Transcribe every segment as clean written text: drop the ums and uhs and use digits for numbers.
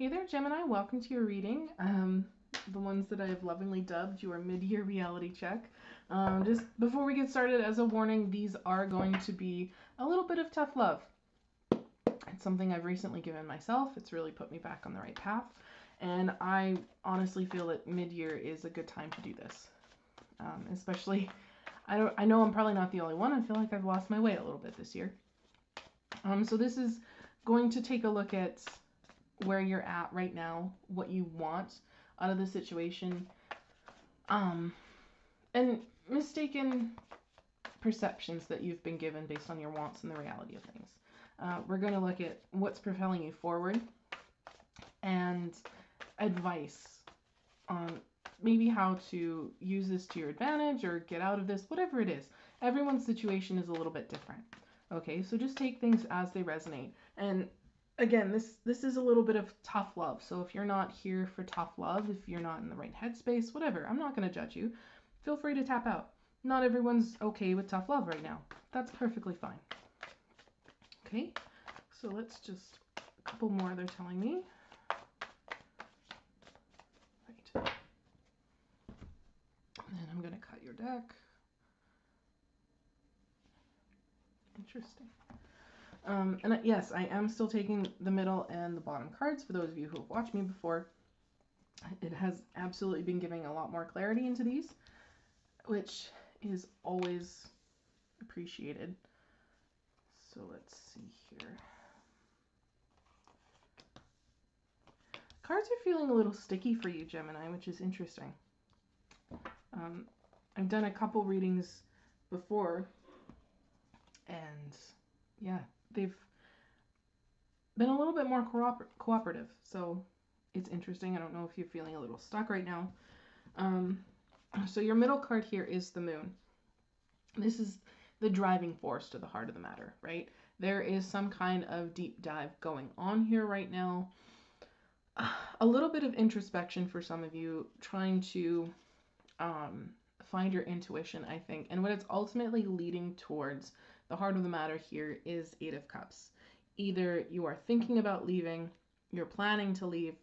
Hey there, Gemini. Welcome to your reading. The ones that I have lovingly dubbed your mid-year reality check. Just before we get started, as a warning, these are going to be a little bit of tough love. It's something I've recently given myself. It's really put me back on the right path. And I honestly feel that mid-year is a good time to do this. Especially, I know I'm probably not the only one. I feel like I've lost my way a little bit this year. So this is going to take a look at where you're at right now, what you want out of the situation, and mistaken perceptions that you've been given based on your wants and the reality of things. We're going to look at what's propelling you forward and advice on maybe how to use this to your advantage or get out of this, whatever it is. Everyone's situation is a little bit different. Okay, so just take things as they resonate. And again, this is a little bit of tough love. So if you're not here for tough love, if you're not in the right headspace, whatever, I'm not going to judge you. Feel free to tap out. Not everyone's okay with tough love right now. That's perfectly fine. Okay, so let's just, a couple more they're telling me. Right. And then I'm going to cut your deck. Interesting. And yes, I am still taking the middle and the bottom cards for those of you who have watched me before. It has absolutely been giving a lot more clarity into these, which is always appreciated. So let's see here. Cards are feeling a little sticky for you, Gemini, which is interesting. I've done a couple readings before, and yeah, they've been a little bit more cooperative, so it's interesting. I don't know if you're feeling a little stuck right now. So your middle card here is the moon. This is the driving force to the heart of the matter, right? There is some kind of deep dive going on here right now. A little bit of introspection for some of you, trying to find your intuition, I think. And what it's ultimately leading towards, the heart of the matter here, is Eight of Cups. Either you are thinking about leaving, you're planning to leave,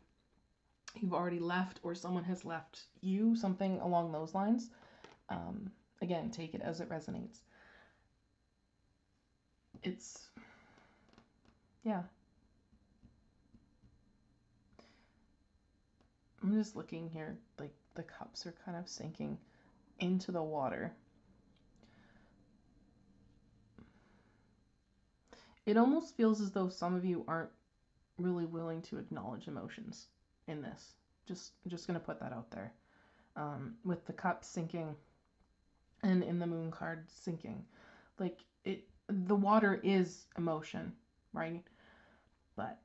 you've already left, or someone has left you, something along those lines. Again, take it as it resonates. It's, yeah. I'm just looking here, like the cups are kind of sinking into the water. It almost feels as though some of you aren't really willing to acknowledge emotions in this. Just going to put that out there. With the cup sinking and in the moon card sinking. Like, the water is emotion, right? But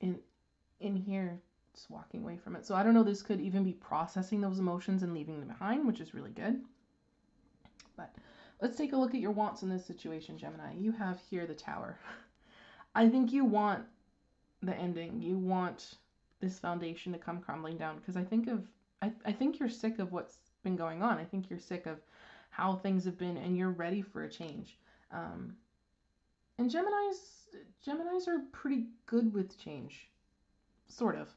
in here, just walking away from it. So I don't know, this could even be processing those emotions and leaving them behind, which is really good. But let's take a look at your wants in this situation, Gemini. You have here the Tower. I think you want the ending. You want this foundation to come crumbling down, because I think you're sick of what's been going on. I think you're sick of how things have been, and you're ready for a change. And Geminis are pretty good with change, sort of.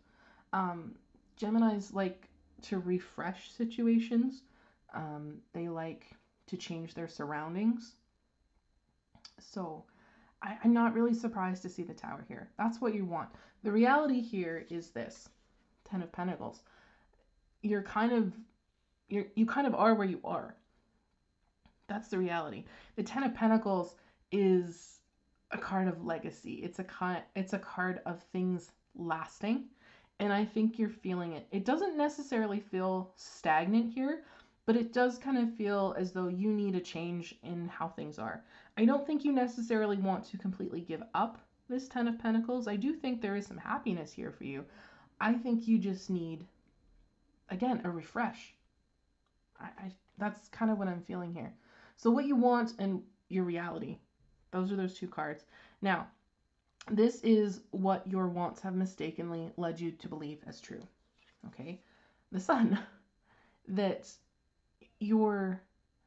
Geminis like to refresh situations. They like to change their surroundings. So I'm not really surprised to see the Tower here. That's what you want. The reality here is this: Ten of Pentacles. You kind of are where you are. That's the reality. The Ten of Pentacles is a card of legacy. It's a card of things lasting, and I think you're feeling it. It doesn't necessarily feel stagnant here, but it does kind of feel as though you need a change in how things are. I don't think you necessarily want to completely give up this Ten of Pentacles. I do think there is some happiness here for you. I think you just need, again, a refresh. That's kind of what I'm feeling here. So what you want and your reality, those are those two cards. Now, this is what your wants have mistakenly led you to believe as true. Okay? The Sun, that you're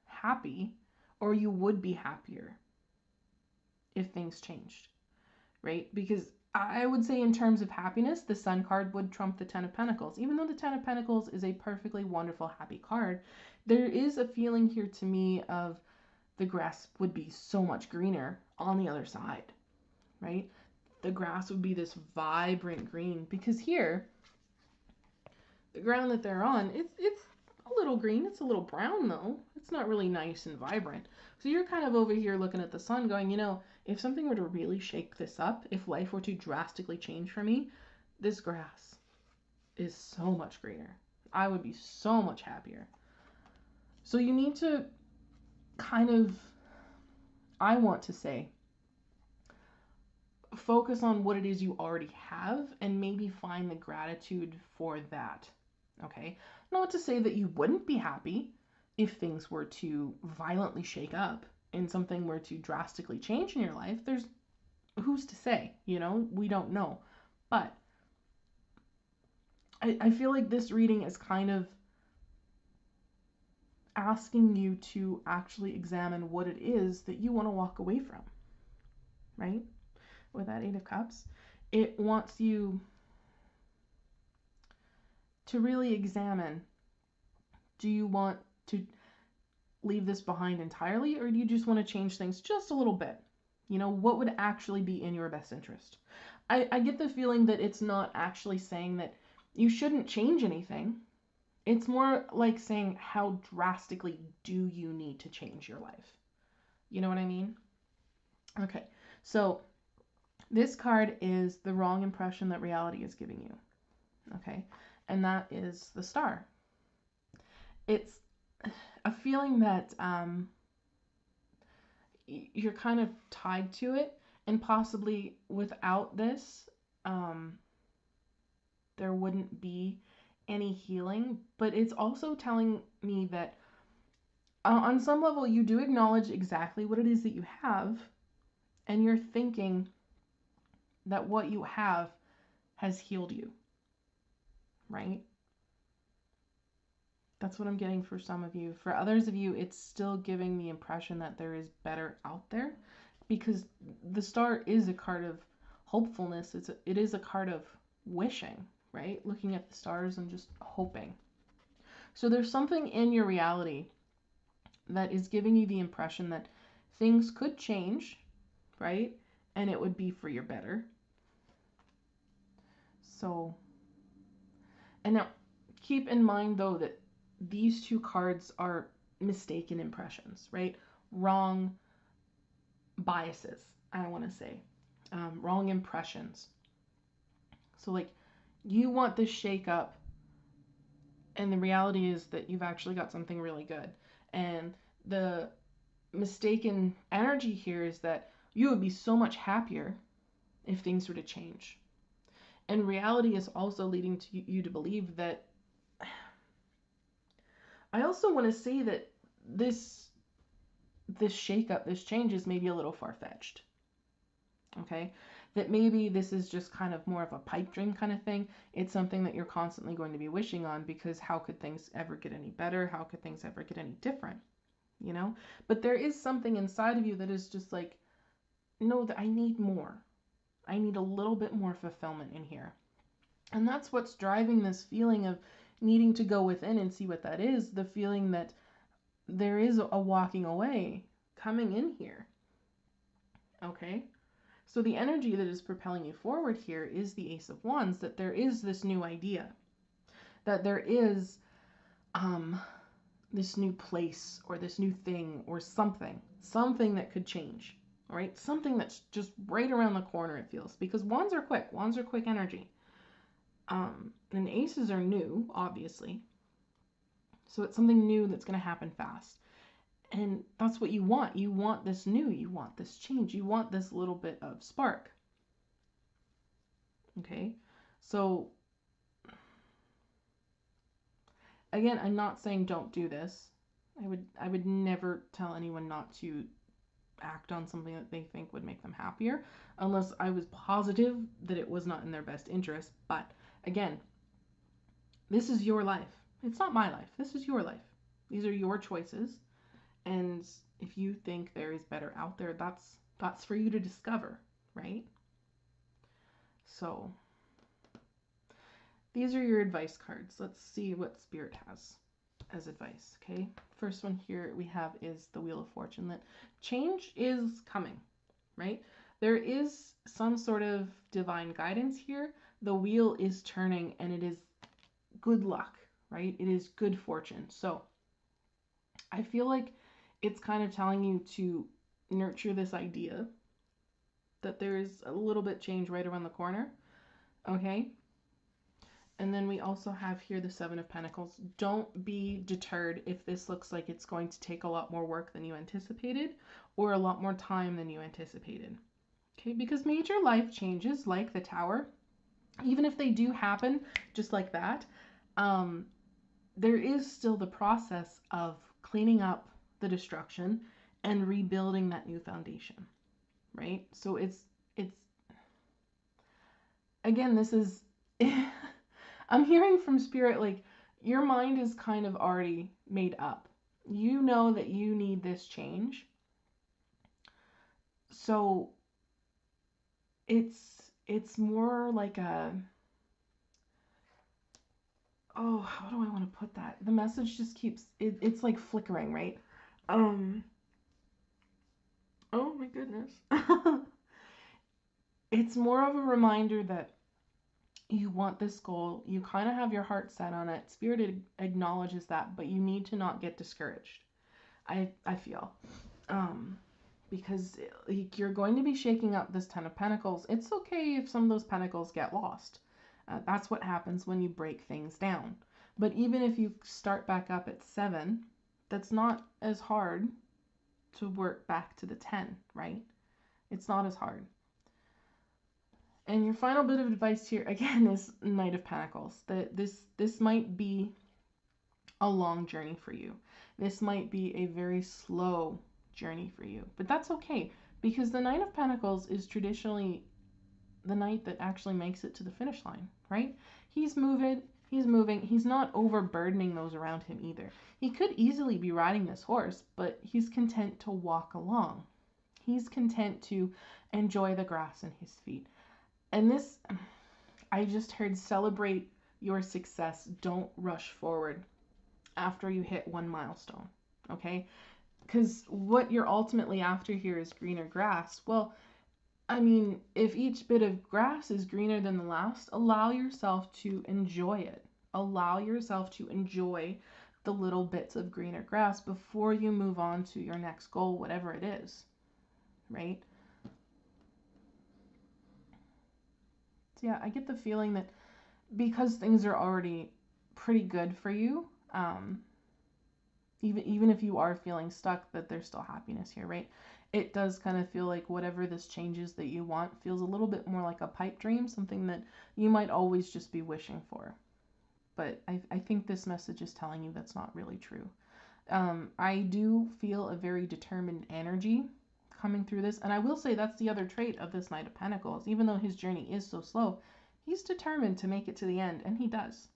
happy, or you would be happier if things changed, right? Because I would say in terms of happiness, the Sun card would trump the Ten of Pentacles. Even though the Ten of Pentacles is a perfectly wonderful, happy card, there is a feeling here to me of the grass would be so much greener on the other side, right? The grass would be this vibrant green, because here, the ground that they're on, it's a little green. It's a little brown, though. It's not really nice and vibrant. So you're kind of over here looking at the sun going, you know, if something were to really shake this up, if life were to drastically change for me, this grass is so much greener. I would be so much happier. So you need to kind of, I want to say, focus on what it is you already have and maybe find the gratitude for that. Okay? Not to say that you wouldn't be happy if things were to violently shake up and something were to drastically change in your life. There's who's to say, you know? We don't know. But I feel like this reading is kind of asking you to actually examine what it is that you want to walk away from, right? With that Eight of Cups, it wants you to really examine, do you want to leave this behind entirely, or do you just want to change things just a little bit? You know, what would actually be in your best interest? I get the feeling that it's not actually saying that you shouldn't change anything. It's more like saying, how drastically do you need to change your life? You know what I mean? Okay, so this card is the wrong impression that reality is giving you. Okay, and that is the Star. It's a feeling that you're kind of tied to it, and possibly without this, there wouldn't be any healing. But it's also telling me that on some level, you do acknowledge exactly what it is that you have, and you're thinking that what you have has healed you, right? That's what I'm getting for some of you. For others of you, it's still giving the impression that there is better out there, because the Star is a card of hopefulness. It is a card of wishing, right? Looking at the stars and just hoping. So there's something in your reality that is giving you the impression that things could change, right? And it would be for your better. So, and now keep in mind though that these two cards are mistaken impressions, right? Wrong biases, I want to say. Wrong impressions. So like, you want this shake up, and the reality is that you've actually got something really good. And the mistaken energy here is that you would be so much happier if things were to change. And reality is also leading to you to believe that. I also want to say that this shakeup, this change is maybe a little far-fetched. Okay? That maybe this is just kind of more of a pipe dream kind of thing. It's something that you're constantly going to be wishing on, because how could things ever get any better? How could things ever get any different? You know? But there is something inside of you that is just like, no, that I need more. I need a little bit more fulfillment in here. And that's what's driving this feeling of needing to go within and see what that is. The feeling that there is a walking away coming in here. Okay? So the energy that is propelling you forward here is the Ace of Wands, that there is this new idea, that there is this new place or this new thing or something that could change, all right? Something that's just right around the corner, it feels, because wands are quick energy. And aces are new, obviously. So it's something new that's going to happen fast. And that's what you want. You want this new. You want this change. You want this little bit of spark. Okay? So, again, I'm not saying don't do this. I would never tell anyone not to act on something that they think would make them happier, unless I was positive that it was not in their best interest. But, again, this is your life. It's not my life. This is your life. These are your choices. And if you think there is better out there, that's for you to discover, right? So these are your advice cards. Let's see what Spirit has as advice, okay? First one here we have is the Wheel of Fortune, that change is coming, right? There is some sort of divine guidance here. The wheel is turning and it is good luck, right? It is good fortune. So I feel like it's kind of telling you to nurture this idea that there is a little bit change right around the corner, okay? And then we also have here the Seven of Pentacles. Don't be deterred if this looks like it's going to take a lot more work than you anticipated or a lot more time than you anticipated. Okay, because major life changes like the Tower, even if they do happen just like that, there is still the process of cleaning up the destruction and rebuilding that new foundation, right? So it's again, this is I'm hearing from Spirit, like, your mind is kind of already made up. You know that you need this change. So it's more like a, oh, how do I want to put that? The message just keeps, it's like flickering, right? Oh my goodness. It's more of a reminder that you want this goal, you kind of have your heart set on it. Spirit acknowledges that, but you need to not get discouraged. I feel, because you're going to be shaking up this Ten of Pentacles. It's okay if some of those pentacles get lost. That's what happens when you break things down. But even if you start back up at 7, that's not as hard to work back to the 10, right? It's not as hard. And your final bit of advice here, again, is Knight of Pentacles. That this might be a long journey for you. This might be a very slow journey for you. But that's okay, because the Knight of Pentacles is traditionally the knight that actually makes it to the finish line, right? He's moving, he's not overburdening those around him either. He could easily be riding this horse, but he's content to walk along. He's content to enjoy the grass in his feet. And this, I just heard, celebrate your success. Don't rush forward after you hit one milestone, okay? Because what you're ultimately after here is greener grass. Well, I mean, if each bit of grass is greener than the last, allow yourself to enjoy it. Allow yourself to enjoy the little bits of greener grass before you move on to your next goal, whatever it is, right? So yeah, I get the feeling that because things are already pretty good for you, even if you are feeling stuck, that there's still happiness here, right? It does kind of feel like whatever this changes that you want feels a little bit more like a pipe dream, something that you might always just be wishing for. But I think this message is telling you that's not really true. I do feel a very determined energy coming through this. And I will say that's the other trait of this Knight of Pentacles. Even though his journey is so slow, he's determined to make it to the end, and he does,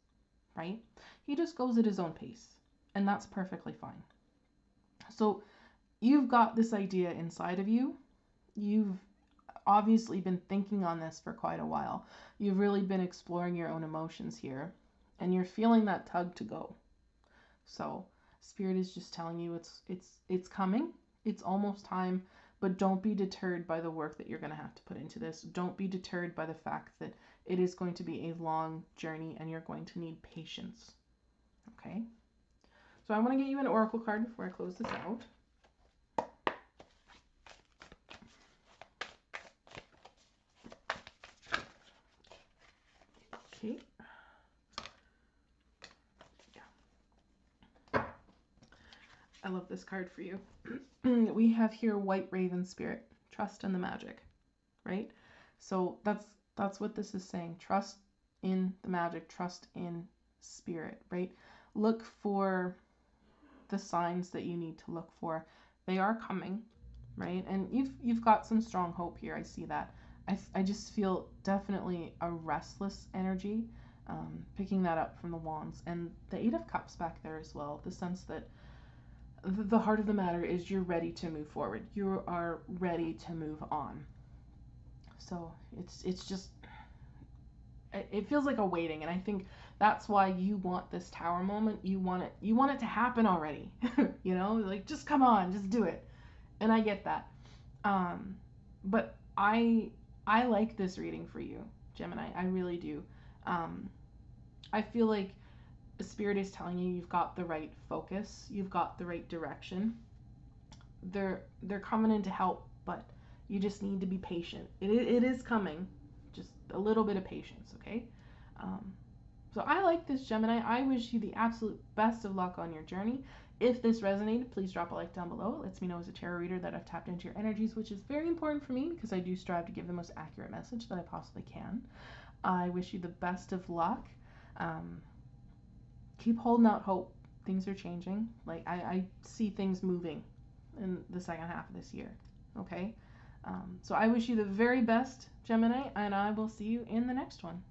right? He just goes at his own pace, and that's perfectly fine. So you've got this idea inside of you. You've obviously been thinking on this for quite a while. You've really been exploring your own emotions here, and you're feeling that tug to go. So Spirit is just telling you it's coming. It's almost time, but don't be deterred by the work that you're going to have to put into this. Don't be deterred by the fact that it is going to be a long journey and you're going to need patience. Okay? So I want to get you an oracle card before I close this out. Okay. Yeah. I love this card for you. We have here White Raven Spirit. Trust in the magic, right? So that's what this is saying. Trust in the magic. Trust in Spirit, right? Look for the signs that you need to look for. They are coming, right? And you've got some strong hope here. I see that. I just feel definitely a restless energy, picking that up from the Wands. And the Eight of Cups back there as well. The sense that the heart of the matter is you're ready to move forward. You are ready to move on. So it's just, it feels like a waiting, and I think that's why you want this tower moment. You want it to happen already. You know, like, just come on, just do it. And I get that. But I like this reading for you, Gemini. I really do. I feel like the spirit is telling you you've got the right focus, you've got the right direction. They're coming in to help, but you just need to be patient. It is coming. Just a little bit of patience, okay? Um, so I like this, Gemini. I wish you the absolute best of luck on your journey. If this resonated, please drop a like down below. It lets me know as a tarot reader that I've tapped into your energies, which is very important for me because I do strive to give the most accurate message that I possibly can. I wish you the best of luck. Um, Keep holding out hope. Things are changing. Like, I see things moving in the second half of this year. Okay? So I wish you the very best, Gemini, and I will see you in the next one.